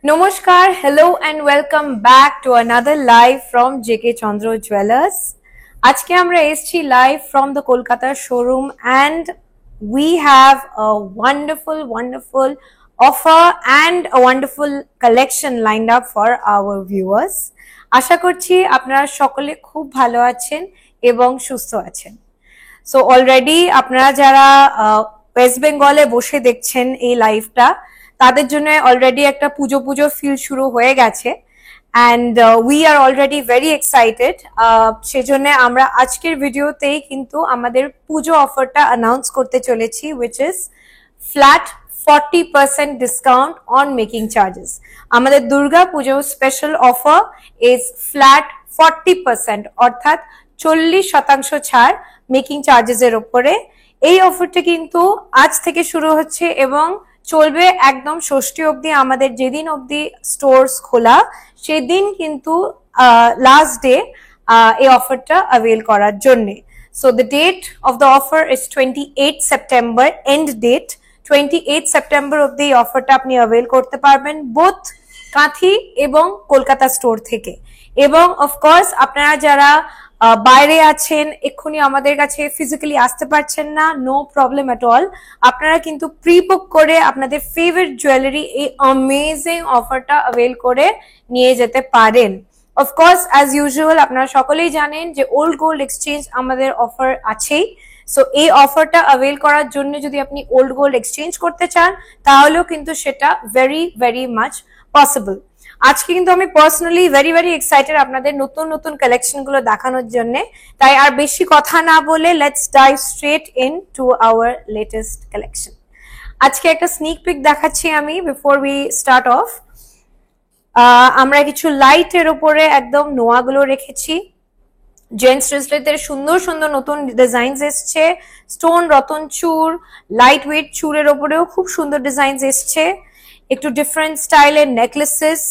Namaskar, hello and welcome back to another live from JK Chandra Jewelers. আজকে আমরা এসেছি live from the Kolkata showroom and we have a wonderful offer and a wonderful collection lined up for our viewers. আশা করছি আপনারা সকলে খুব ভালো আছেন এবং সুস্থ আছেন। So already আপনারা যারা ওয়েস্ট বেঙ্গলে বসে দেখছেন এই লাইভটা তাদের জন্য অলরেডি একটা পুজো পুজো ফিল শুরু হয়ে গেছে and we are already very excited সেজন্য আমরা আজকের ভিডিওতেই কিন্তু আমাদের পুজো অফারটা অ্যানাউন্স করতে চলেছি which is flat 40% discount on making charges আমাদের দুর্গা পুজো স্পেশাল অফার is flat 40% অর্থাৎ 40% ছাড় মেকিং চার্জেস এর উপরে। এই অফারটা কিন্তু আজ থেকে শুরু হচ্ছে এবং চলবে একদম ষষ্ঠী অবধি। আমাদের যেদিন অবধি স্টোরস খোলা সেদিন কিন্তু লাস্ট ডে এই অফারটা অ্যাভেল করার জন্য। So the date of the offer is 28 September, end date 28 September অবধি এই অফারটা আপনি অ্যাভেল করতে পারবেন বোথ কাঁথি এবং কলকাতা স্টোর থেকে। এবং অফকোর্স আপনারা যারা বাইরে আছেন এক্ষুনি আমাদের কাছে ফিজিক্যালি আসতে পারছেন না, নো প্রবলেম এট অল, আপনারা কিন্তু প্রি বুক করে আপনাদের ফেভারিট জুয়েলারি এই অ্যামেজিং অফারটা অ্যাভেল করে নিয়ে যেতে পারেন। অফকোর্স অ্যাজ ইউজুয়াল আপনারা সকলেই জানেন যে ওল্ড গোল্ড এক্সচেঞ্জ আমাদের অফার আছেই। সো এই অফারটা অ্যাভেল করার জন্য যদি আপনি ওল্ড গোল্ড এক্সচেঞ্জ করতে চান তাহলেও কিন্তু সেটা ভেরি মাচ পসিবল। আজকে কিন্তু আমি পার্সোনালি ভেরি এক্সাইটেড আপনাদের নতুন নতুন কালেকশন গুলো দেখানোর জন্য। তাই আর বেশি কথা না বলে let's dive straight in to our latest collection. আজকে একটা স্নিক পিক দেখাচ্ছি আমি বিফোর উই স্টার্ট অফ। আমরা কিছু লাইটের উপরে একদম নোয়াগুলো রেখেছি। জেন্টস ব্রেসলেটের সুন্দর নতুন ডিজাইনস এসছে, স্টোন রতন চূড়, লাইট ওয়েট চূড়ের উপরেও খুব সুন্দর ডিজাইনস এসছে, একটু ডিফারেন্ট স্টাইলের নেকলেসেস,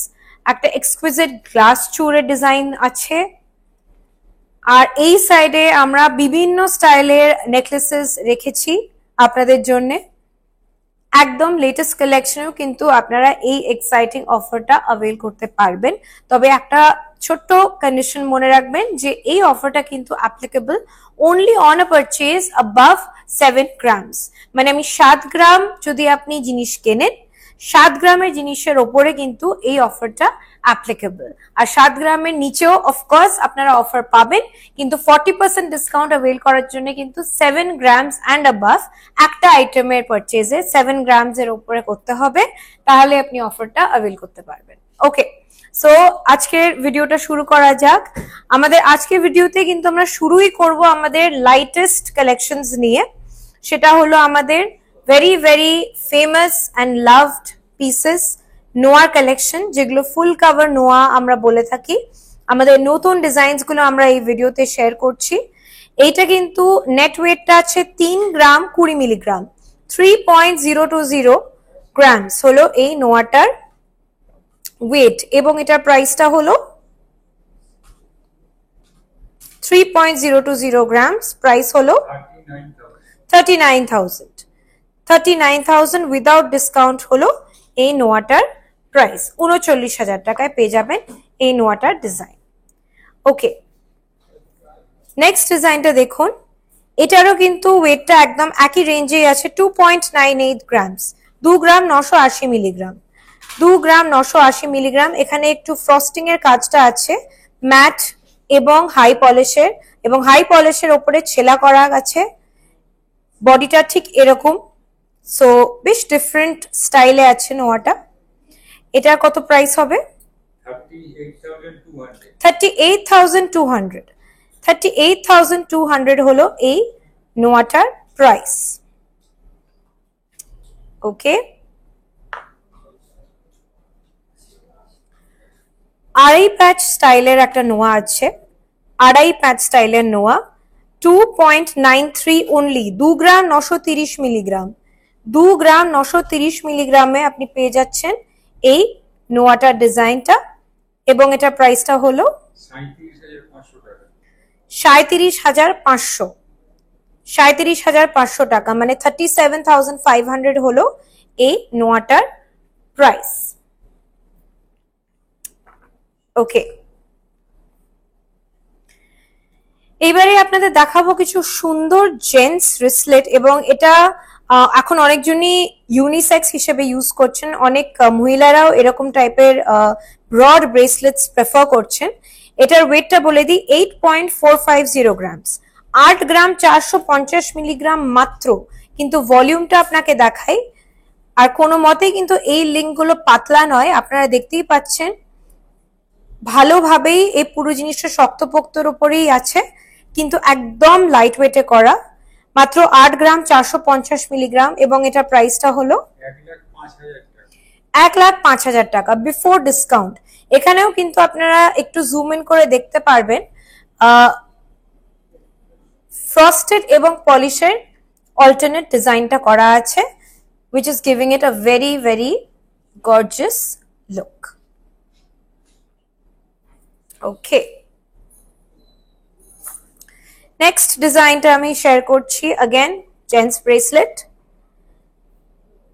একটা এক্সকুইজিট গ্লাস চূড়ের ডিজাইন আছে। আর এই সাইডে আমরা বিভিন্ন স্টাইলের নেকলেসেস রেখেছি আপনাদের জন্য। একদম লেটেস্ট কালেকশনেও কিন্তু আপনারা এই এক্সাইটিং অফারটা অ্যাভেল করতে পারবেন। তবে একটা ছোট্ট কন্ডিশন মনে রাখবেন যে এই অফারটা কিন্তু applicable only on a purchase above 7 grams. মানে আমি 7 গ্রাম যদি আপনি জিনিস কেনেন, 7 গ্রামের জিনিসের ওপরে কিন্তু এই অফারটা অ্যাপ্লিকেবল। আর 7 গ্রামের নিচেও অফকোর্স আপনারা অফার পাবেন, কিন্তু 40% ডিসকাউন্ট অ্যাভেল করার জন্য কিন্তু 7 গ্রামস অ্যান্ড অ্যাবাভ একটা আইটেমের পারচেজে 7 গ্রামস এর উপরে করতে হবে, তাহলে আপনি অফারটা অ্যাভেল করতে পারবেন। ওকে, সো আজকের ভিডিওটা শুরু করা যাক। আমাদের আজকের ভিডিওতে কিন্তু আমরা শুরুই করব আমাদের লাইটেস্ট কালেকশনস নিয়ে। সেটা হলো আমাদের very famous and loved pieces noir collection, যেগুলো ফুল কভার নোয়া আমরা বলে থাকি। আমাদের নতুন ডিজাইনস গুলো আমরা এই ভিডিওতে শেয়ার করছি। এইটা কিন্তু নেট ওয়েটটা আছে 3 গ্রাম 20 মিলিগ্রাম, 3.020 গ্রামস হলো এই নোয়াটার ওয়েট, এবং এটার প্রাইসটা হলো 3.020 গ্রামস, প্রাইস হলো 39,000 উইদাউট ডিসকাউন্ট হলো এই নোয়াটার প্রাইস। 39,000 টাকায় পেয়ে যাবেন এই নোয়াটার ডিজাইন। ওকে, নেক্সট ডিজাইনটা দেখুন। এটারও কিন্তু ওয়েটটা একদম একই রেঞ্জেই আছে, 2.98 গ্রামস, 2 গ্রাম 980 মিলিগ্রাম, 2 গ্রাম 980 মিলিগ্রাম। এখানে একটু ফ্রস্টিং এর কাজটা আছে ম্যাট এবং হাই পলিশের, এবং হাই পলিশের ওপরে ছেলা করা আছে। বডিটা ঠিক এরকম, সো বেশ ডিফারেন্ট স্টাইলে আছে নোয়াটা। এটার কত প্রাইস হবে? 38,200 হলো এই নোয়াটার প্রাইস। ওকে, আড়াই প্যাচ স্টাইলের একটা নোয়া আছে, আড়াই প্যাচ স্টাইলের নোয়া, 2.93 অনলি, 2 গ্রাম 930 মিলিগ্রাম, 2 গ্রাম 930 মিলিগ্রামে আপনি পেয়ে যাচ্ছেন এই নোয়াটার ডিজাইনটা, এবং এটার প্রাইসটা হলো 37,500 টাকা, মানে 37,500 হলো এই নোয়াটার প্রাইস। ওকে, এইবারে আপনাদের দেখাবো কিছু সুন্দর জেন্টস রিসলেট, এবং এটা এখন অনেকজনই ইউনিসেক্স হিসেবে ইউজ করছেন, অনেক মহিলারাও এরকম টাইপের ব্রড ব্রেসলেটস প্রেফার করছেন। এটার ওয়েটটা বলে দিই 8.450 গ্রামস, 8 গ্রাম 450 মিলিগ্রাম মাত্র। কিন্তু ভলিউমটা আপনাকে দেখাই, আর কোনো মতেই কিন্তু এই লিঙ্কগুলো পাতলা নয়, আপনারা দেখতেই পাচ্ছেন ভালোভাবেই এই পুরো জিনিসটা শক্তপোক্তর উপরেই আছে, কিন্তু একদম লাইট ওয়েটে করা, মাত্র 8 গ্রাম 450 মিলিগ্রাম, এবং এটা প্রাইসটা হলো 1,05,000 টাকা বিফোর ডিসকাউন্ট। এখানেও কিন্তু আপনারা একটু জুম ইন করে দেখতে পারবেন ফ্রস্টেড এবং পলিশের অল্টারনেট ডিজাইনটা করা আছে, which is giving it a very very gorgeous look. Okay, next ডিজাইনটা আমি শেয়ার করছি, again gents bracelet।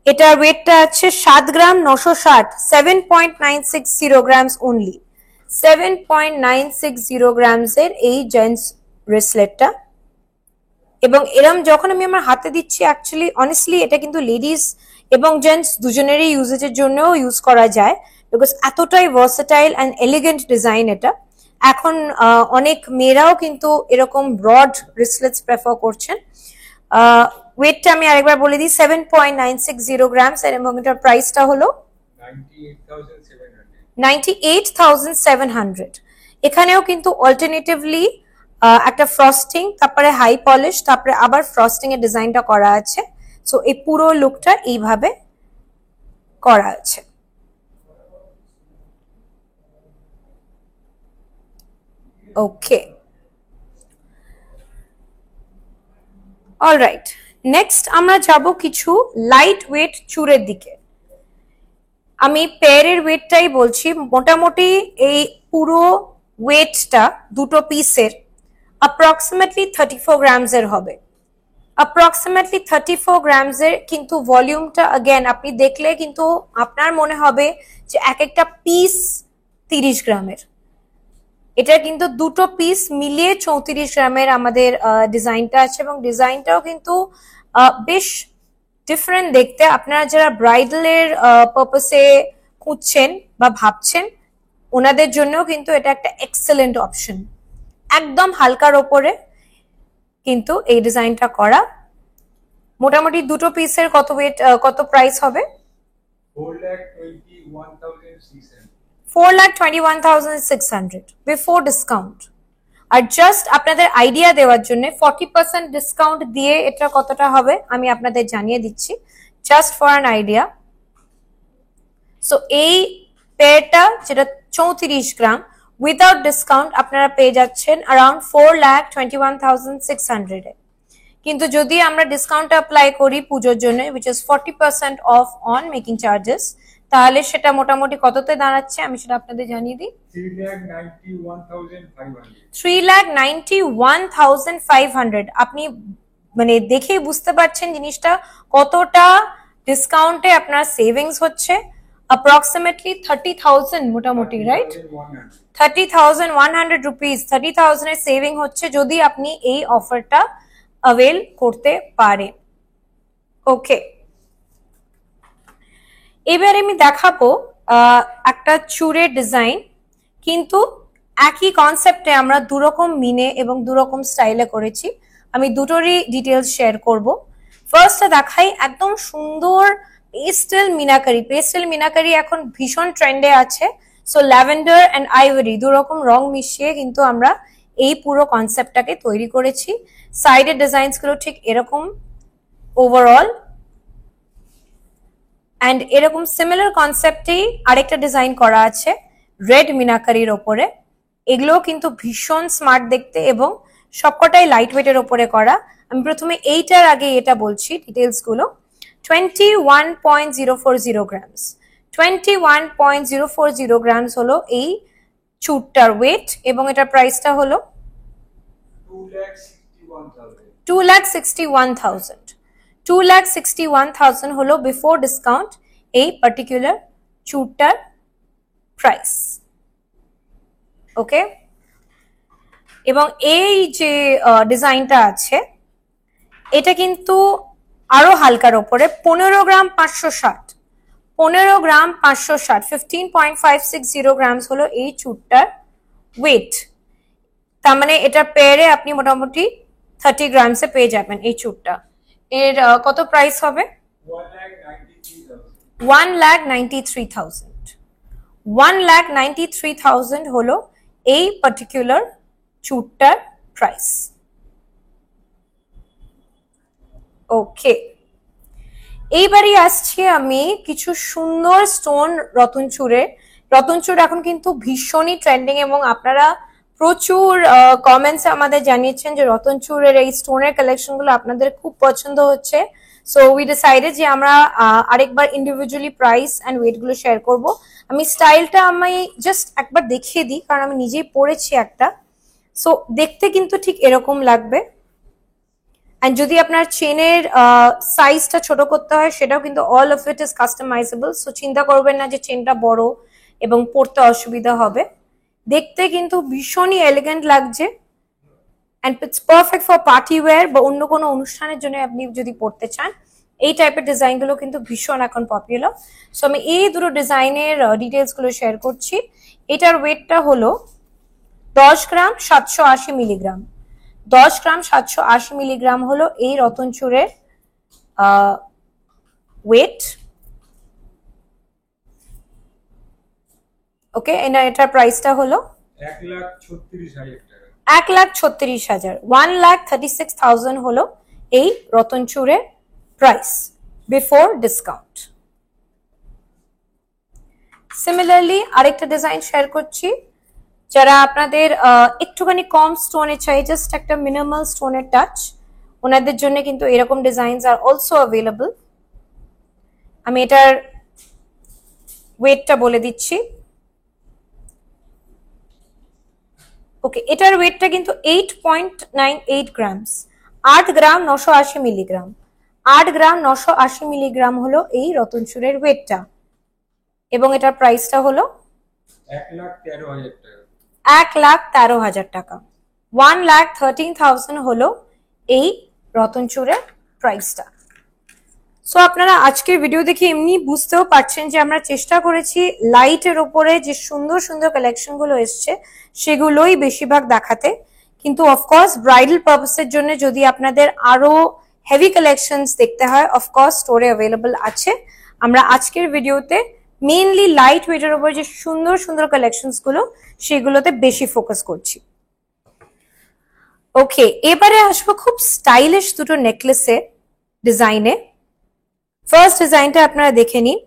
এটার ওয়েটটা আছে 7 গ্রাম 960, 7.960 গ্রামস অনলি, 7.960 গ্রামস এর এই জেন্টস ব্রেসলেটটা। এবং এরম যখন আমি আমার হাতে দিচ্ছি, অ্যাকচুয়ালি অনেস্টলি এটা কিন্তু লেডিস এবং জেন্টস দুজনেরই ইউজেজের জন্যও ইউজ করা যায়, বিকজ এতটাই ভার্সেটাইল অ্যান্ড এলিগেন্ট ডিজাইন এটা। এখন অনেক মেয়েরাও কিন্তু এরকম ব্রড রিসলেটস প্রেফার করছেন। ওয়েটটা আমি আরেকবার বলে দিই 7.960 গ্রামস, এবং এটার প্রাইসটা হলো 98,700। এখানেও কিন্তু অল্টারনেটিভলি একটা ফ্রস্টিং, তারপরে হাই পলিশ, তারপরে আবার ফ্রস্টিং এর ডিজাইনটা করা আছে। সো এই পুরো লুকটা এইভাবে করা আছে। ওকে, অলরাইট, নেক্সট আমরা যাব কিছু লাইট ওয়েট চূড়ের দিকে। আমি পেয়ারের ওয়েটটাই বলছি, মোটামুটি এই পুরো ওয়েটটা দুটো পিসের অ্যাপ্রক্সিমেটলি 34 গ্রামস এর হবে, অ্যাপ্রক্সিমেটলি 34 গ্রামস এর। কিন্তু ভলিউমটা अगेन আপনি দেখলে কিন্তু আপনার মনে হবে যে এক একটা পিস 30 গ্রামের, এটা কিন্তু দুটো পিস মিলিয়ে 34 গ্রামের আমাদের ডিজাইনটা আছে, এবং ডিজাইনটাও কিন্তু বেশ ডিফারেন্ট দেখতে। আপনারা যারা ব্রাইডালের পারপাসে খুঁজছেন বা ভাবছেন, ওনাদের জন্যও কিন্তু এটা একটা এক্সেলেন্ট অপশন। একদম হালকার ওপরে কিন্তু এই ডিজাইনটা করা। মোটামুটি দুটো পিসের কত ওয়েট, কত প্রাইস হবে? 4,21,600 বিফোর ডিসকাউন্ট। আর জাস্ট আপনাদের আইডিয়া দেওয়ার জন্য 40% ডিসকাউন্ট দিয়ে এটা কতটা হবে আমি আপনাদের জানিয়ে দিচ্ছি, just for an idea. So এই পেয়ারটা যেটা 34 গ্রাম উইদাউট ডিসকাউন্ট আপনারা পেয়ে যাচ্ছেন অ্যারাউন্ড 4,21,600 এ। কিন্তু যদি আমরা ডিসকাউন্ট অ্যাপ্লাই করি পুজোর জন্য, which is 40% of on making charges, তাহলে সেটা মোটামুটি কততে দাঁড়াচ্ছে আমি সেটা আপনাদের জানিয়ে দিই। 3,91,500। আপনি মানে দেখেই বুঝতে পারছেন জিনিসটা কতটা ডিসকাউন্টে আপনার সেভিংস হচ্ছে। অ্যাপ্রক্সিমেটলি 30,000 মোটামুটি, রাইট? 30,100 রুপিস, 30,000 এর সেভিং হচ্ছে যদি আপনি এই অফারটা অ্যাভেল করতে পারেন। ওকে, এবার আমি দেখাবো একটা চূড়ের ডিজাইন, কিন্তু একই কনসেপ্টে আমরা দুরকম মিনে এবং দুরকম স্টাইলে করেছি। আমি দুটোরই ডিটেলস শেয়ার করব। ফার্স্টে দেখাই একদম সুন্দর পেস্টেল মিনাকারি। পেস্টেল মিনাকারি এখন ভীষণ ট্রেন্ডে আছে। সো ল্যাভেন্ডার অ্যান্ড আইভরি দুরকম রং মিশিয়ে কিন্তু আমরা এই পুরো কনসেপ্টটাকে তৈরি করেছি। সাইডের ডিজাইনস গুলো ঠিক এরকম ওভারঅল, অ্যান্ড এরকম সিমিলার কনসেপ্টেই আরেকটা ডিজাইন করা আছে রেড মিনাকারির ওপরে। এগুলো কিন্তু ভীষণ স্মার্ট দেখতে এবং সবকটাই লাইট ওয়েটের ওপরে করা। আমি প্রথমে এইটার আগে এটা বলছি ডিটেলস গুলো। 21.040 গ্রামস, 21.040 গ্রামস হলো এই চুটটার ওয়েট, এবং এটার প্রাইসটা হলো 2,61,000। 2,61,000 হলো বিফোর ডিসকাউন্ট এই পার্টিকুলার চুটটার প্রাইস। ওকে, এবং এই যে ডিজাইনটা আছে এটা কিন্তু আরো হালকার উপরে 15 গ্রাম 560, 15 গ্রাম 560, 15.560 গ্রামস হলো এই চুড়টার ওয়েট। তার মানে এটা পেয়ারে আপনি মোটামুটি 30 গ্রামসে পেয়ে যাবেন এই চুড়টা। এর কত প্রাইস হবে? 1,93,000। 1,93,000 হলো এই পার্টিকুলার চুড়টার প্রাইস। ওকে, এইবারই আসছি আমি কিছু সুন্দর স্টোন রতনচূড়ে। রতনচূড় এখন কিন্তু ভীষণই ট্রেন্ডিং এবং আপনারা প্রচুর কমেন্টস আমাদের জানিয়েছেন যে রতনচূড়ের এই স্টোনের কালেকশন গুলো আপনাদের খুব পছন্দ হচ্ছে। সো উই ডিসাইডেড যে আমরা আরেকবার ইন্ডিভিজুয়ালি প্রাইস অ্যান্ড ওয়েট গুলো শেয়ার করব। আমি স্টাইলটা আমি জাস্ট একবার দেখিয়ে দিই, কারণ আমি নিজেই পরেছি একটা। সো দেখতে কিন্তু ঠিক এরকম লাগবে। এন্ড যদি আপনার চেনের সাইজটা ছোট করতে হয় সেটাও কিন্তু all of it is customisable. So চিন্তা করবেন না যে চেনটা বড় এবং পরতে অসুবিধা হবে। দেখতে কিন্তু ভীষণই এলিগেন্ট লাগছে and it's perfect for party wear বা অন্য কোনো অনুষ্ঠানের জন্য আপনি যদি পরতে চান। এই টাইপের ডিজাইন গুলো কিন্তু ভীষণ এখন পপুলার। সো আমি এই দুটো ডিজাইনের ডিটেলস গুলো শেয়ার করছি। এটার ওয়েটটা হলো 10 গ্রাম 780 মিলিগ্রাম। 10 গ্রাম 780 মিলিগ্রাম হলো এই রতনচূড়ের ওয়েট। ওকে, এটার প্রাইসটা হলো 1,36,000 টাকা। 1,36,000, 1,36,000 হলো এই রতনচূড়ের প্রাইস বিফোর ডিসকাউন্ট। সিমিলারলি আরেকটা ডিজাইন শেয়ার করছি। যারা আপনাদের একটুখানি কম স্টোনে চাই, জাস্ট একটা মিনিমাল স্টোনের টাচ, ওনাদের জন্য কিন্তু এরকম ডিজাইনস আর অলসো অ্যাভেলেবল। আমি এটার ওয়েটটা বলে দিচ্ছি। ওকে, এটার ওয়েটটা কিন্তু 8.98 গ্রামস, 8 গ্রাম 980 মিলিগ্রাম। 8 গ্রাম 980 মিলিগ্রাম হলো এই রতনচূড়ের ওয়েটটা এবং এটার প্রাইসটা হলো 1,13,000 টাকা। 1,13,000 টাকা। 1,13,000 হলো এই রতনচূড়ের প্রাইসটা। সো আপনারা আজকের ভিডিও দেখে এমনি বুঝতেও পারছেন যে আমরা চেষ্টা করেছি লাইটের ওপরে যে সুন্দর সুন্দর কালেকশন গুলো এসছে সেগুলোই বেশিরভাগ দেখাতে। কিন্তু অফকোর্স ব্রাইডাল পারপাসের জন্য যদি আপনাদের আরো হেভি কালেকশনস দেখতে হয়, অফকোর্স স্টোরে অ্যাভেলেবল আছে। আমরা আজকের ভিডিওতে মেইনলি লাইট ওয়েটের উপর যে সুন্দর সুন্দর কালেকশনস গুলো সেগুলোতে বেশি ফোকাস করছি। ওকে, এবারে আসবো খুব স্টাইলিশ দুটো নেকলেসের ডিজাইনে। ফার্স্ট ডিজাইনটা আপনারা দেখে নিন।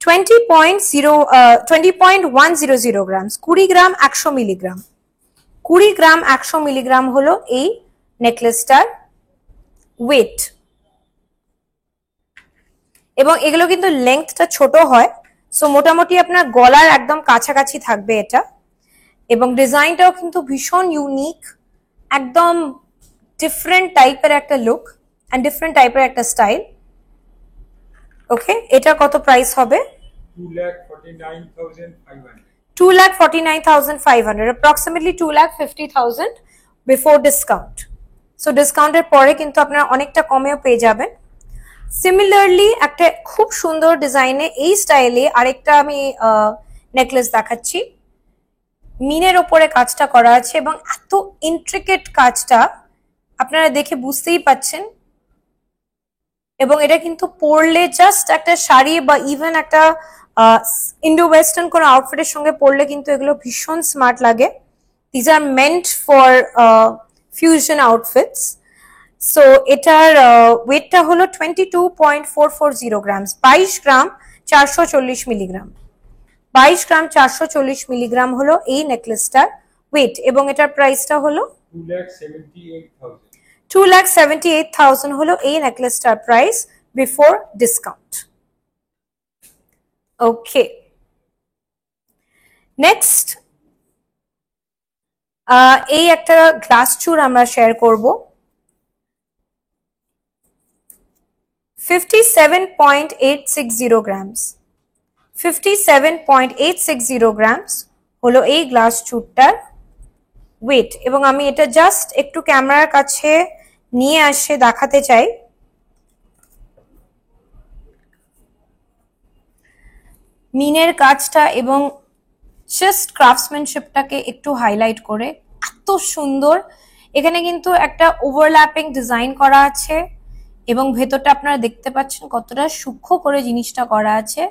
20.100 গ্রামস, 20 গ্রাম 100 মিলিগ্রাম। 20 গ্রাম 100 মিলিগ্রাম হলো এই নেকলেসটার ওয়েট এবং এগুলো কিন্তু লেন্থটা ছোট হয়। সো মোটামুটি আপনার গলার একদম কাছাকাছি থাকবে এটা এবং ডিজাইনটাও কিন্তু ভীষণ ইউনিক, একদম ডিফারেন্ট টাইপের একটা লুক এন্ড ডিফারেন্ট টাইপের একটা স্টাইল। ওকে, এটা কত প্রাইস হবে? 2,49,500। 2,49,500, approximately 2,50,000 বিফোর ডিসকাউন্ট। সো ডিসকাউন্টের পরে কিন্তু আপনারা অনেকটা কমেও পেয়ে যাবেন। সিমিলারলি একটা খুব সুন্দর ডিজাইনে এই স্টাইলে আরেকটা আমি নেকলেস দেখাচ্ছি। মিনের ওপরে কাজটা করা আছে এবং এত ইন্ট্রিকেট কাজটা আপনারা দেখে বুঝতেই পাচ্ছেন। এবং এটা কিন্তু পরলে জাস্ট একটা শাড়ি বা ইভেন একটা ইন্ডো ওয়েস্টার্ন কোনো আউটফিটের সঙ্গে পরলে কিন্তু এগুলো ভীষণ স্মার্ট লাগে। These are meant for fusion outfits. So এটার ওয়েটটা হলো 22.440 গ্রামস, 22 গ্রাম 440 মিলিগ্রাম। 22 গ্রাম 440 মিলিগ্রাম হলো এই নেকলেসটার ওয়েট এবং এটার প্রাইসটা হলো 2,78,000। 2,78,000 হলো এই নেকলেসটার প্রাইস বিফোর ডিসকাউন্ট। ওকে, নেক্সট এই একটা গ্লাস চূড় আমরা শেয়ার করব। 57.860 গ্রামস, 57.860 গ্রামস হলো এই গ্লাস চূড়টার ওয়েট, এবং আমি এটা জাস্ট একটু ক্যামেরার কাছে নিয়ে আসে দেখাতে চাই। মিনের কাজটা এবং জাস্ট ক্রাফটসম্যানশিপটাকে একটু হাইলাইট করে এত সুন্দর। এখানে কিন্তু একটা ওভারল্যাপিং ডিজাইন করা আছে এবং ভেতরটা আপনারা দেখতে পাচ্ছেন কতটা সূক্ষ্ম করে জিনিসটা করা আছে।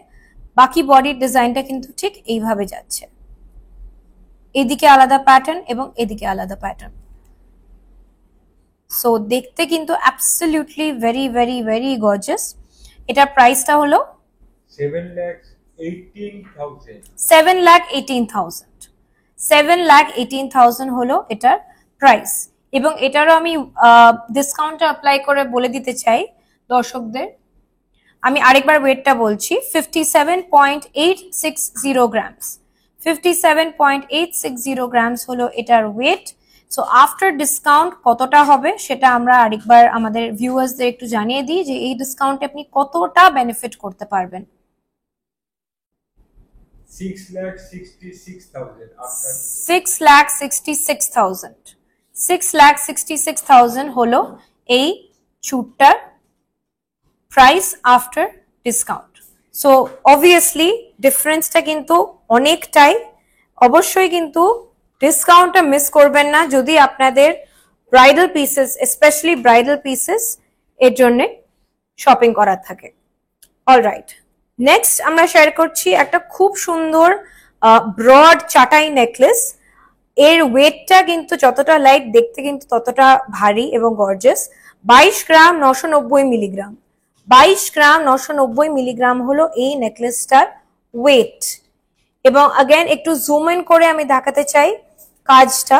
বাকি বডির ডিজাইনটা কিন্তু ঠিক এইভাবে যাচ্ছে, এদিকে আলাদা প্যাটার্ন এবং এদিকে আলাদা প্যাটার্ন। সো দেখতে কিন্তু absolutely very very very gorgeous. এটার প্রাইসটা হলো 7,18,000। 7,18,000 হলো এটার প্রাইস। এবং এটারও আমি ডিসকাউন্ট অ্যাপ্লাই করে বলে দিতে চাই দর্শকদের। আমি আরেকবার ওয়েটটা বলছি, 57.860 গ্রামস। 57.860 গ্রামস হলো এটার ওয়েট। সো আফটার ডিসকাউন্ট কতটা হবে সেটা আমরা আরেকবার আমাদের ভিউয়ার্সদের একটু জানিয়ে দিই যে এই ডিসকাউন্টে আপনি কতটা বেনিফিট করতে পারবেন। 6,66,000 হলো এই চুটটার price after discount. So obviously ডিফারেন্সটা কিন্তু অনেকটাই। অবশ্যই কিন্তু ডিসকাউন্টটা মিস করবেন না যদি আপনাদের bridal pieces, specially bridal pieces এর জন্য শপিং করার থাকে। অলরাইট, নেক্সট আমরা শেয়ার করছি একটা খুব সুন্দর ব্রড চাটাই নেকলেস। এর ওয়েটটা কিন্তু যতটা লাইট, দেখতে কিন্তু ততটা ভারী এবং গর্জিয়াস। 22 গ্রাম 990 মিলিগ্রাম। 22 গ্রাম 990 মিলিগ্রাম হলো এই নেকলেসটার ওয়েট। এবং अगेन একটু জুম ইন করে আমি দেখাতে চাই কাজটা।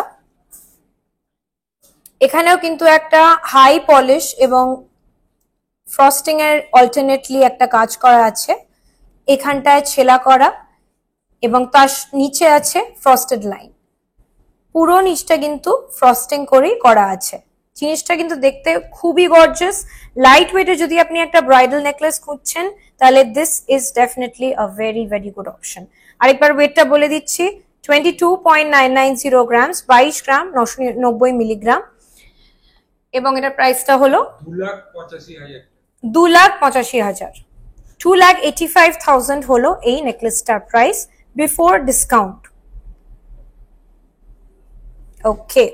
এখানেও কিন্তু একটা হাই পলিশ এবং ফ্রস্টিং এর অল্টারনেটলি একটা কাজ করা আছে। এখানটায় ছেলা করা এবং তার নিচে আছে ফ্রস্টেড লাইন। পুরো নিচটা কিন্তু ফ্রস্টিং করেই করা আছে। জিনিসটা কিন্তু দেখতে খুবই গর্জিয়াস। লাইট ওয়েটে যদি আপনি একটা ব্রাইডাল নেকলেস খুঁজছেন তাহলে this is definitely a very very good option. আরেকবার ওয়েটটা বলে দিচ্ছি, 22.990 গ্রামস, 22 গ্রাম 990 মিলিগ্রাম। এবং এটার প্রাইসটা হলো 2,85,000। 2,85,000 হলো এই নেকলেসটার প্রাইস বিফোর ডিসকাউন্ট। ওকে,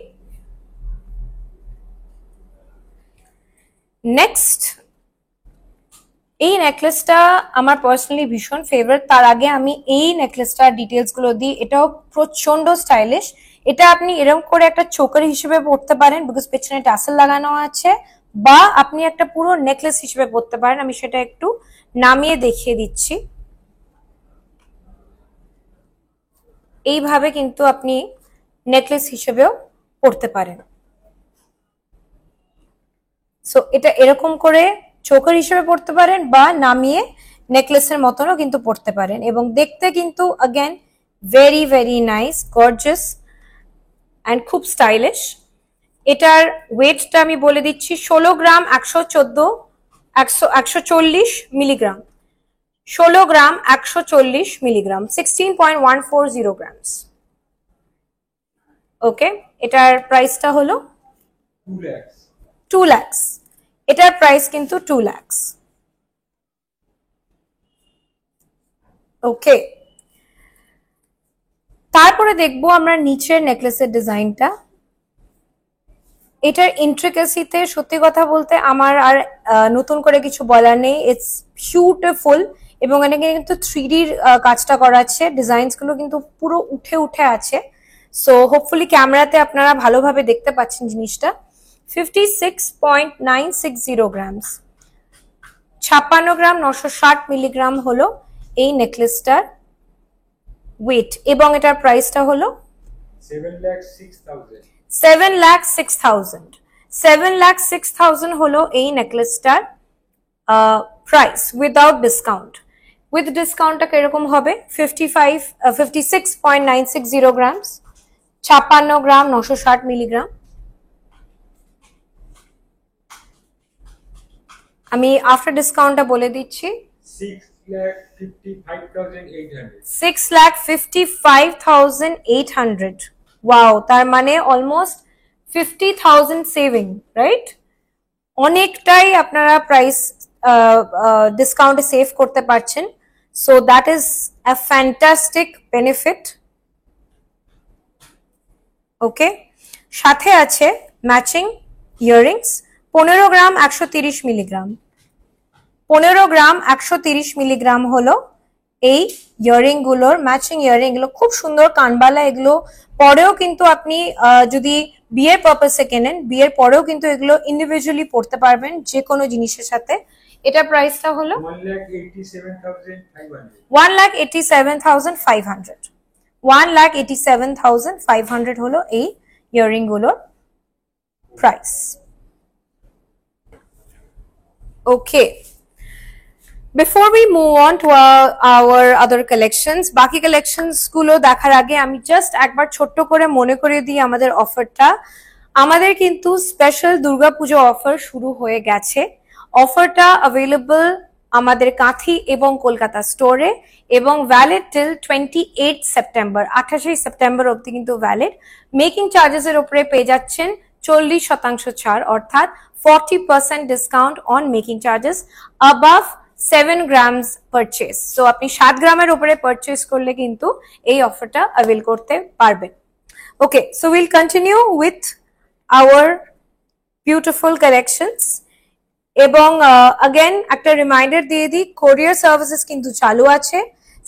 নেক্সট এই নেকলেসটা আমার পার্সোনালি ভীষণ ফেভারিট। তার আগে আমি এই নেকলেসটার ডিটেলস গুলো দিই। এটাও প্রচন্ড স্টাইলিশ। এটা আপনি এরকম করে একটা চোকার হিসেবে পরতে পারেন, বিকজ পেছনে টাসেল লাগানো আছে, বা আপনি একটা পুরো নেকলেস হিসেবে পরতে পারেন। আমি সেটা একটু নামিয়ে দেখিয়ে দিচ্ছি। এইভাবে কিন্তু আপনি নেকলেস হিসেবেও পরতে পারেন। সো এটা এরকম করে চোকার হিসেবে পরতে পারেন বা নামিয়ে নেকলেসের মতনও কিন্তু পরতে পারেন। এবং দেখতে কিন্তু again very very nice, gorgeous and খুব স্টাইলিশ। এটার ওয়েটটা আমি বলে দিচ্ছি, 16 গ্রাম 140 মিলিগ্রাম। 16 গ্রাম 140 মিলিগ্রাম, 16.140 গ্রামস। ওকে, এটার প্রাইসটা হলো 2 লাখ। এটার প্রাইস কিন্তু 2 লাখ। ওকে, তারপরে দেখবো আমরা নিচের নেকলেসের ডিজাইনটা। এটার ইন্ট্রিকেসিতে সত্যি কথা বলতে আমার আর নতুন করে কিছু বলার নেই। It's beautiful. এবং এখানে কিন্তু 3D কাজটা করা আছে। ডিজাইনস গুলো কিন্তু পুরো উঠে উঠে আছে। সো হোপফুলি ক্যামেরাতে আপনারা ভালোভাবে দেখতে পাচ্ছেন জিনিসটা। 56.960 গ্রামস, 56 গ্রাম 960 মিলিগ্রাম হলো এই নেকলেসটার ওয়েট। এবং এটার প্রাইসটা হলো 7,06,000। 7,06,000 হলো এই নেকলেসটার প্রাইস উইদাউট ডিসকাউন্ট। উইথ ডিসকাউন্টটা কিরকম হবে? 56.960 গ্রামস, 56 গ্রাম 960 মিলিগ্রাম। আমি আফটার ডিসকাউন্টটা বলে দিচ্ছি, 6,55,800। 6,55,800। ওয়াও, তার মানে অলমোস্ট 50,000 সেভিং, রাইট? অনেকটাই আপনারা প্রাইস ডিসকাউন্টে সেভ করতে পারছেন। So that is a fantastic benefit. Okay, সাথে আছে matching earrings 15 gram 130 milligram. 15 gram 130 milligram হলো এই ইয়াররিং গুলোর ম্যাচিং ইয়াররিং। গুলো খুব সুন্দর কানবালা, এগুলো পরেও কিন্তু আপনি যদি বিয়ের পারপাসে কেনেন, বিয়ের পরেও কিন্তু এগুলো ইন্ডিভিজুয়ালি পড়তে পারবেন যে কোনো জিনিসের সাথে। এটা প্রাইসটা হলো 1,87,500। 1,87,500 হলো এই ইয়াররিং গুলোর price. Okay, before we move on to our other collections, বাকি collections গুলো দেখার আগে আমি জাস্ট একবার ছোট্ট করে মনে করিয়ে দিই আমাদের অফারটা। আমাদের কিন্তু স্পেশাল দুর্গাপুজো অফার শুরু হয়ে গেছে। অফারটা অ্যাভেলেবল আমাদের কাঁথি এবং কলকাতা স্টোরে এবং ভ্যালিড টিল 28 সেপ্টেম্বর, 28 সেপ্টেম্বর অবধি কিন্তু ভ্যালিড। মেকিং চার্জেস এর উপরে পেয়ে যাচ্ছেন 40% ছাড়, অর্থাৎ 40% discount on making charges above 7 grams purchase. So আপনি 7 গ্রামের উপরে পারচেস করলে কিন্তু এই অফারটা অ্যাভেল করতে পারবেন। Okay, so will continue with our beautiful collections. এবং अगेन একটা রিমাইন্ডার দিয়ে দিই, কোরিয়ার সার্ভিসেস কিন্তু চালু আছে।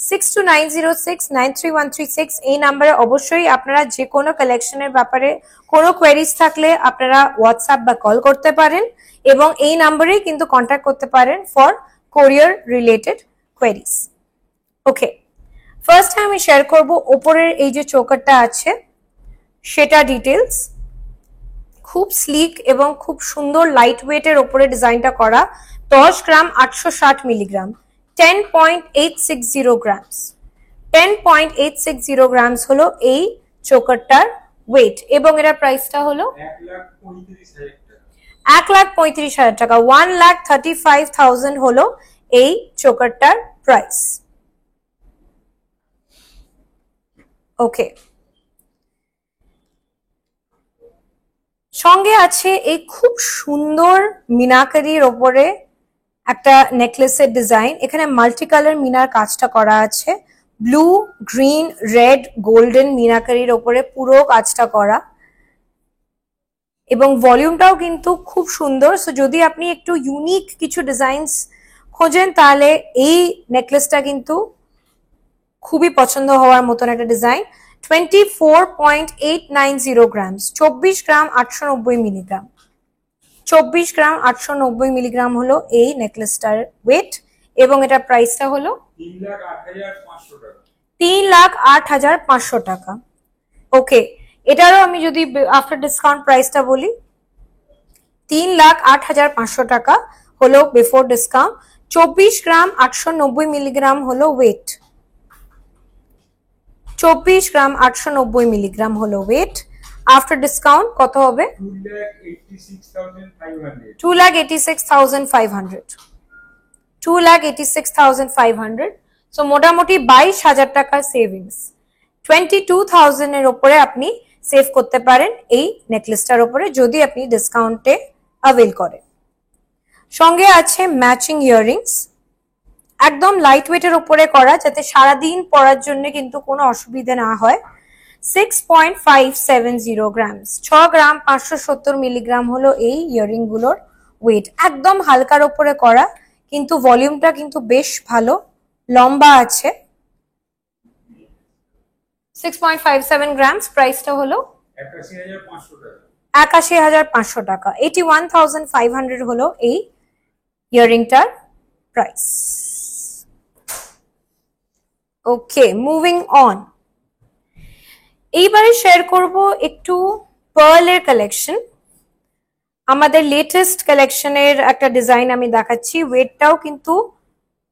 6290693136 এই নাম্বারে অবশ্যই আপনারা যে কোনো কালেকশনের ব্যাপারে কোনো কোয়েরিজ থাকলে আপনারা হোয়াটসঅ্যাপ বা কল করতে পারেন এবং এই নাম্বারেই কিন্তু কন্ট্যাক্ট করতে পারেন ফর কোরিয়ার রিলেটেড কোয়েরিজ। ওকে, ফার্স্ট আমি শেয়ার করব ওপরের এই যে চোকারটা আছে সেটা ডিটেলস। খুব স্লিক এবং খুব সুন্দর লাইট ওয়েটের ওপরে ডিজাইনটা করা। 10 গ্রাম 860 মিলিগ্রাম, 10.860 গ্রামস। 10.860 গ্রামস হলো এই চোকারটার ওয়েট এবং এর প্রাইসটা হলো 1,35,000 টাকা। 1,35,000 হলো এই চোকারটার প্রাইস। ওকে, সঙ্গে আছে এই খুব সুন্দর মিনাকারির ওপরে একটা নেকলেসের ডিজাইন। এখানে মাল্টি কালার মিনার কাজটা করা আছে, ব্লু, গ্রিন, রেড, গোল্ডেন মিনাকারির ওপরে পুরো কাজটা করা এবং ভলিউমটাও কিন্তু খুব সুন্দর। সো যদি আপনি একটু ইউনিক কিছু ডিজাইনস খোঁজেন তাহলে এই নেকলেসটা কিন্তু খুবই পছন্দ হওয়ার মতন একটা ডিজাইন। 24.890 গ্রামস, 24 গ্রাম 890 মিলিগ্রাম। 24 গ্রাম 890 মিলিগ্রাম হলো এই নেকলেসটার ওয়েট এবং এটার প্রাইসটা হলো 3,08,500 টাকা। ওকে, এটারও আমি যদি আফটার ডিসকাউন্ট প্রাইসটা বলি, 3,08,500 টাকা হলো বিফোর ডিসকাউন্ট। 24 গ্রাম 890 মিলিগ্রাম হলো ওয়েট। 24 গ্রাম 890 মিলিগ্রাম হলো ওয়েট। আফটার ডিসকাউন্ট কত হবে? 2,86,500। 2,86,500। সো মোটামুটি 22,000 টাকার সেভিংস। 22,000 এর উপরে আপনি সেভ করতে পারেন এই নেকলেসটার উপরে যদি আপনি ডিসকাউন্টে অ্যাভেল করেন। সঙ্গে আছে ম্যাচিং ইয়াররিংস, একদম লাইট ওয়েটের উপরে করা যাতে সারাদিন পরার জন্য কিন্তু কোনো অসুবিধা না হয়। 6.570 গ্রামস, 6 গ্রাম 570 মিলিগ্রাম হলো এই ইয়াররিং গুলোর ওয়েট। একদম হালকার উপরে করা কিন্তু ভলিউমটা কিন্তু বেশ ভালো, লম্বা আছে। 6.57 গ্রামস, প্রাইসটা হলো 81,500 টাকা। 81,500 হলো এই ইয়াররিংটার প্রাইস। Okay, moving on. এইবারে শেয়ার করব একটু পার্লের কালেকশন। আমাদের লেটেস্ট কালেকশনের একটা ডিজাইন আমি দেখাচ্ছি। ওয়েটটাও কিন্তু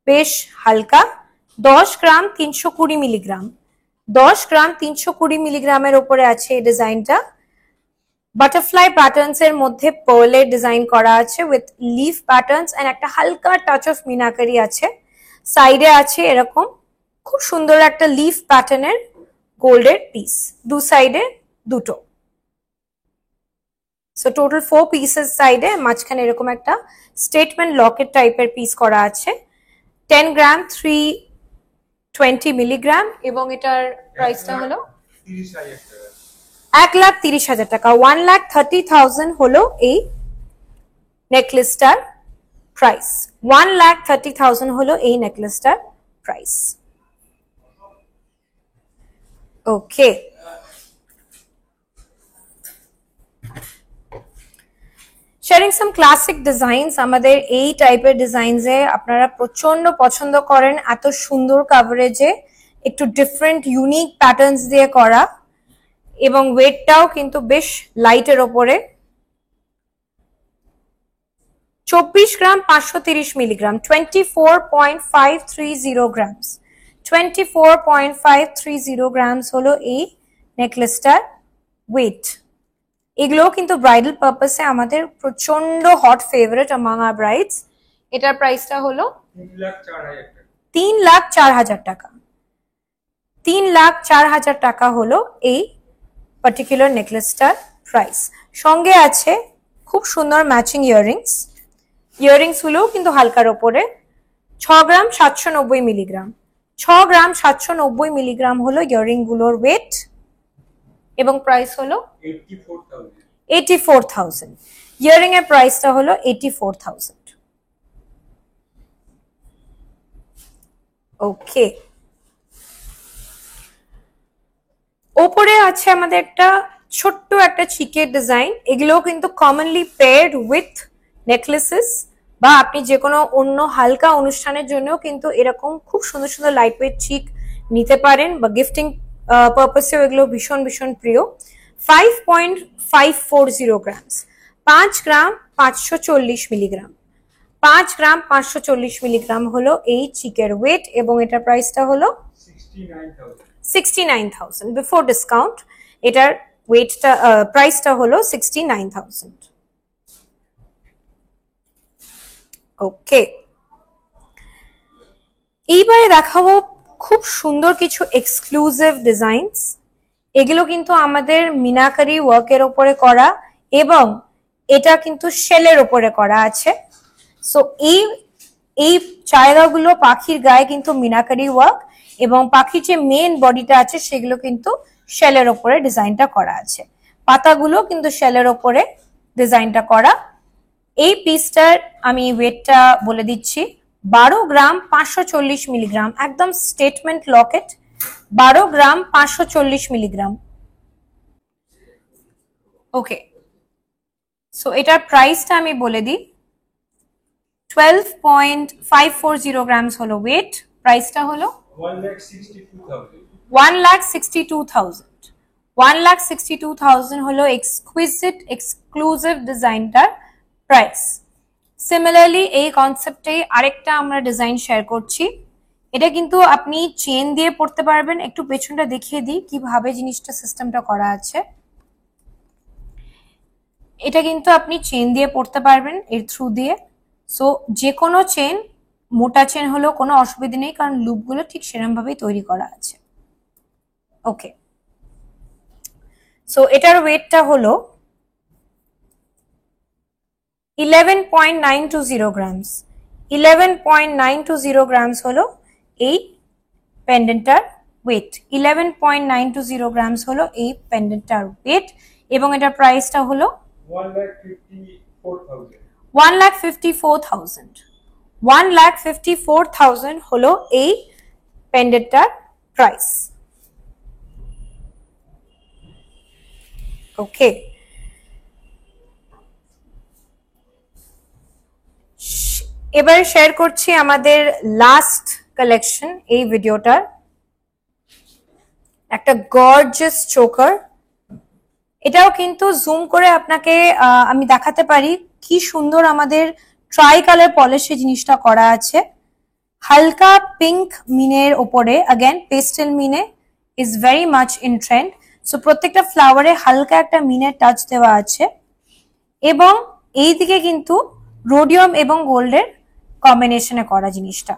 বেশ হালকা, 10 গ্রাম 320 মিলিগ্রাম। 10 গ্রাম 320 মিলিগ্রামের উপরে আছে এই ডিজাইনটা। বাটারফ্লাই প্যাটার্নস এর মধ্যে পার্লের ডিজাইন করা আছে উইথ লিফ প্যাটার্নস এন্ড একটা হালকা টাচ অফ মিনাকারি আছে। সাইডে আছে এরকম খুব সুন্দর একটা লিফ প্যাটার্নের গোল্ডের পিস, দু সাইডে দুটো। সো টোটাল 4 পিসেস সাইডে, মাঝখানে এরকম একটা স্টেটমেন্ট লকেট টাইপের পিস করা আছে। 10 গ্রাম 320 মিলিগ্রাম এবং এটার প্রাইসটা হলো 1,30,000 টাকা। 1,30,000 হলো এই নেকলেসটার প্রাইস। 1,30,000 হলো এই নেকলেসটার প্রাইস। ওকে, শেয়ারিং সাম ক্লাসিক ডিজাইনস। আমাদের এই টাইপের ডিজাইনসে আপনারা প্রচন্ড পছন্দ করেন, এত সুন্দর কাভারেজে, একটু ডিফারেন্ট ইউনিক প্যাটার্নস দিয়ে করা, এবং ওয়েটটাও কিন্তু বেশ লাইটের ওপরে। 24 গ্রাম 530 মিলিগ্রাম, 24.530 গ্রামস। 24.530 গ্রামস হলো এই নেকলেসটার ওয়েট। এগুলো কিন্তু ব্রাইডাল পারপাসে আমাদের প্রচন্ড hot favourite among our brides. এটার প্রাইসটা হলো 3,04,000 টাকা। 3,04,000 টাকা হলো এই পার্টিকুলার নেকলেসটার প্রাইস। সঙ্গে আছে খুব সুন্দর ম্যাচিং ইয়াররিংস। ইয়াররিংস গুলোও কিন্তু হালকার ওপরে। 6 গ্রাম 790 মিলিগ্রাম। 6 গ্রাম 790 মিলিগ্রাম হলো ইয়াররিং গুলোর ওয়েট এবং প্রাইস হলো 84,000। ইয়াররিং এর প্রাইসটা হলো 84,000। ওকে, ওপরে আছে আমাদের একটা ছোট্ট একটা চিকের ডিজাইন। এগুলো কিন্তু কমনলি পেয়ার্ড উইথ নেকলেসেস, বা আপনি যে কোনো অন্য হালকা অনুষ্ঠানের জন্য কিন্তু এরকম খুব সুন্দর সুন্দর লাইট ওয়েট চিক নিতে পারেন, বা গিফটিং পারপাসেও এগুলো ভীষণ ভীষণ প্রিয়। 5.540 গ্রামস, 5 গ্রাম 540 মিলিগ্রাম। 5 গ্রাম 540 মিলিগ্রাম হলো এই চিকের ওয়েট এবং এটার প্রাইসটা হলো 69,000 বিফোর ডিসকাউন্ট। এটার ওয়েটটা প্রাইসটা হলো 69,000। ওকে, এইবারে দেখাবো খুব সুন্দর কিছু এক্সক্লুসিভ ডিজাইনস। এগুলো কিন্তু আমাদের মিনাকারি ওয়ার্কের ওপরে করা এবং এটা কিন্তু শেলের ওপরে করা আছে। সো এই জায়গাগুলো পাখির গায়ে কিন্তু মিনাকারি ওয়ার্ক, এবং পাখির যে মেন বডিটা আছে সেগুলো কিন্তু শেলের ওপরে ডিজাইনটা করা আছে। পাতাগুলো কিন্তু শেলের ওপরে ডিজাইনটা করা। এই পিসটার আমি ওয়েটটা বলে দিচ্ছি, 12 গ্রাম 540 মিলিগ্রাম, একদম স্টেটমেন্ট লকেট। 12 গ্রাম 540 মিলিগ্রাম। ওকে, সো এটার প্রাইসটা আমি বলে দিই। 12.540 গ্রামস হলো ওয়েট। প্রাইসটা হলো 1,62,000। 1,62,000 হলো এক্সকুইজিট এক্সক্লুসিভ ডিজাইনটার প্রাইস। সিমিলারলি এই কনসেপ্টে আরেকটা আমরা ডিজাইন শেয়ার করছি। এটা কিন্তু আপনি চেন দিয়ে পড়তে পারবেন। একটু পেছনটা দেখিয়ে দিই কিভাবে জিনিসটা সিস্টেমটা করা আছে। এটা কিন্তু আপনি চেন দিয়ে পড়তে পারবেন এর থ্রু দিয়ে। সো যে কোনো চেন, মোটা চেন হলেও কোনো অসুবিধা নেই, কারণ লুপগুলো ঠিক সেরকম ভাবেই তৈরি করা আছে। ওকে, সো এটার ওয়েটটা হলো 11.920 গ্রামস। 11.920 গ্রামস হলো এই পেন্ডেন্টটার ওয়েট। 11.920 গ্রামস হলো এই পেন্ডেন্টটার ওয়েট এবং এটার প্রাইসটা হলো 1,54,000। 1,54,000 হলো এই পেন্ডেন্টটার প্রাইস। ওকে, এবার শেয়ার করছি আমাদের লাস্ট কালেকশন এই ভিডিওটার। একটা গর্জিয়াস চোকার। এটাও কিন্তু জুম করে আপনাকে আমি দেখাতে পারি কি সুন্দর আমাদের ট্রাই কালার পলিশে জিনিসটা করা আছে। হালকা পিঙ্ক মিনের ওপরে, अगेन পেস্টেল মিনে is very much in trend. So প্রত্যেকটা ফ্লাওয়ারে হালকা একটা মিনের টাচ দেওয়া আছে এবং এইদিকে কিন্তু রোডিয়াম এবং গোল্ডের কম্বিনেশনে করা জিনিসটা।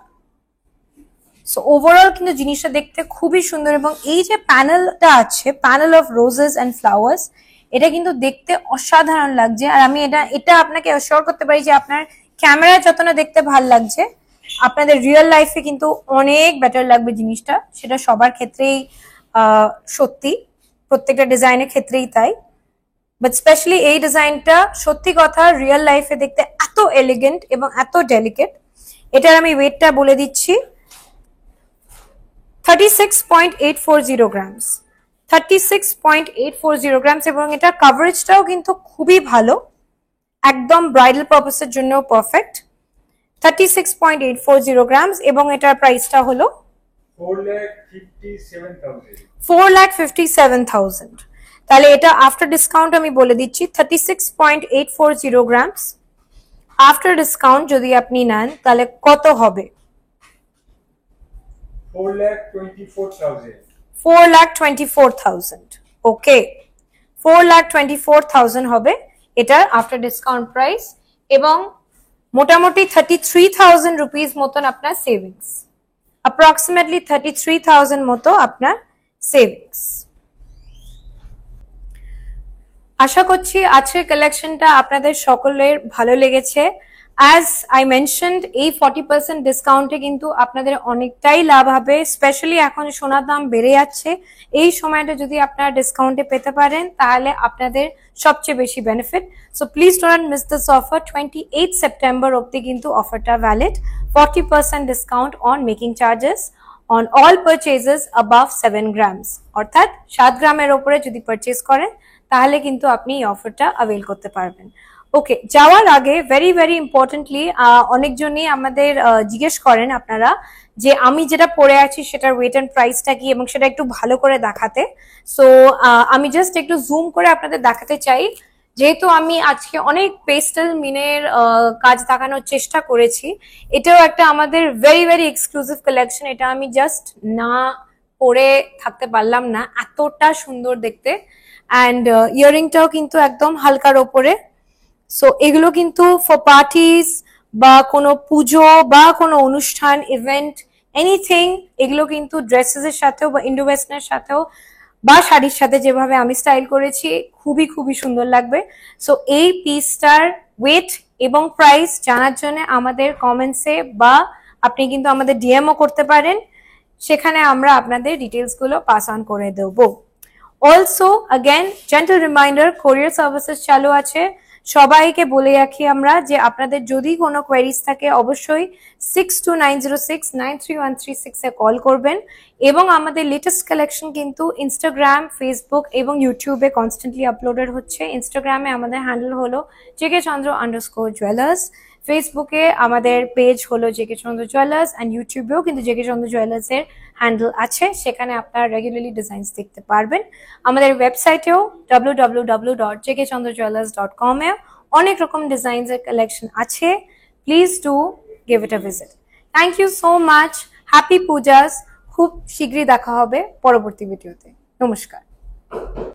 সো ওভারঅল কিন্তু জিনিসটা দেখতে খুবই সুন্দর, এবং এই যে প্যানেলটা আছে, panel of roses and flowers, এটা কিন্তু দেখতে অসাধারণ লাগছে। আর আমি এটা আপনাকে অ্যাসিওর করতে পারি যে আপনার ক্যামেরায় যত না দেখতে ভালো লাগছে, আপনাদের রিয়েল লাইফে কিন্তু অনেক বেটার লাগবে জিনিসটা। সেটা সবার ক্ষেত্রেই সত্যি, প্রত্যেকটা ডিজাইনের ক্ষেত্রেই তাই, বাট স্পেশালি এই ডিজাইনটা সত্যি কথা রিয়েল লাইফে দেখতে এত এলিগেন্ট এবং এত ডেলিকেট। এটার আমি ওয়েটটা বলে দিচ্ছি, 36.840 গ্রামস, 36.840 গ্রামস, এবং এটা কভারেজটাও কিন্তু খুবই ভালো, একদম ব্রাইডাল পারপাসের জন্য পারফেক্ট। 36.840 গ্রামস, এবং এটার প্রাইসটা হলো 4,57,000। তাহলে এটা আফটার ডিসকাউন্ট আমি বলে দিচ্ছি 36.840 গ্রামস আফটার ডিসকাউন্ট যদি আপনি নেন তাহলে কত হবে? 4,24,000। ওকে, 4,24,000 হবে এটা আফটার ডিসকাউন্ট প্রাইস, এবং মোটামুটি 33,000 রুপিস মতন আপনার সেভিংস, অ্যাপ্রক্সিমেটলি 33,000 মতো আপনার সেভিংস। আশা করছি আজকের কালেকশনটা আপনাদের সকলের ভালো লেগেছে। অ্যাজ আই মেনশনড, এই 40% ডিসকাউন্টে কিন্তু আপনাদের অনেকটাই লাভ হবে, স্পেশালি এখন সোনার দাম বেড়ে যাচ্ছে। এই সময়টা যদি আপনারা ডিসকাউন্টে পেতে পারেন তাহলে আপনাদের সবচেয়ে বেশি benefit. So please don't miss this offer. 28 September অব্দি কিন্তু অফারটা valid. 40% discount on making charges on all purchases above 7 grams, অর্থাৎ 7 গ্রামের ওপরে যদি পারচেজ করেন তাহলে কিন্তু আপনি এই অফারটা অ্যাভেল করতে পারবেন। ওকে, যাওয়ার আগে ভেরি ভেরি ইম্পর্টেন্টলি, অনেকজনই আমাদের জিজ্ঞেস করেন আপনারা যে আমি যেটা পরে আছি সেটার ওয়েট অ্যান্ড প্রাইসটা কি, এবং সেটা একটু ভালো করে দেখাতে। সো আমি জাস্ট একটু জুম করে আপনাদের দেখাতে চাই, যেহেতু আমি আজকে অনেক পেস্টেল মিনের কাজ দেখানোর চেষ্টা করেছি। এটাও একটা আমাদের ভেরি ভেরি এক্সক্লুসিভ কালেকশন। এটা আমি জাস্ট না পরে থাকতে পারলাম না, এতটা সুন্দর দেখতে। অ্যান্ড ইয়ারিংটাও কিন্তু একদম হালকার ওপরে। সো এগুলো কিন্তু ফর পার্টিস বা কোনো পুজো বা কোনো অনুষ্ঠান, ইভেন্ট, এনিথিং, এগুলো কিন্তু ড্রেসেসের সাথেও বা ইন্ডো ওয়েস্টার্নের সাথেও বা শাড়ির সাথে যেভাবে আমি স্টাইল করেছি খুবই খুবই সুন্দর লাগবে। সো এই পিসটার ওয়েট এবং প্রাইস জানার জন্য আমাদের কমেন্টসে বা আপনি কিন্তু আমাদের ডিএমও করতে পারেন, সেখানে আমরা আপনাদের ডিটেলসগুলো পাস অন করে দেবো। অলসো অ্যাগেন জেন্টল রিমাইন্ডার, কোরিয়ার সার্ভিসেস চালু আছে। সবাইকে বলে রাখি আমরা যে আপনাদের যদি কোনো কোয়েরিজ থাকে অবশ্যই 6290693136 এ কল করবেন, এবং আমাদের লেটেস্ট কালেকশন কিন্তু ইনস্টাগ্রাম, ফেসবুক এবং ইউটিউবে কনস্ট্যান্টলি আপলোডেড হচ্ছে। ইনস্টাগ্রামে আমাদের হ্যান্ডেল হলো jkchandra_jewelers, ফেসবুকে আমাদের পেজ হলো জেকে চন্দ্র জুয়েলার্স, অ্যান্ড ইউটিউবেও কিন্তু জেকে চন্দ্র জুয়েলার্স এর হ্যান্ডেল আছে, সেখানে আপনারা রেগুলারলি ডিজাইনস দেখতে পারবেন। আমাদের ওয়েবসাইটেও www.jkchandrajewelers.com এ অনেক রকম ডিজাইনস এর কালেকশন আছে। Please do give it a visit. Thank you so much, happy Pujas. খুব শীঘ্রই দেখা হবে পরবর্তী ভিডিওতে। নমস্কার।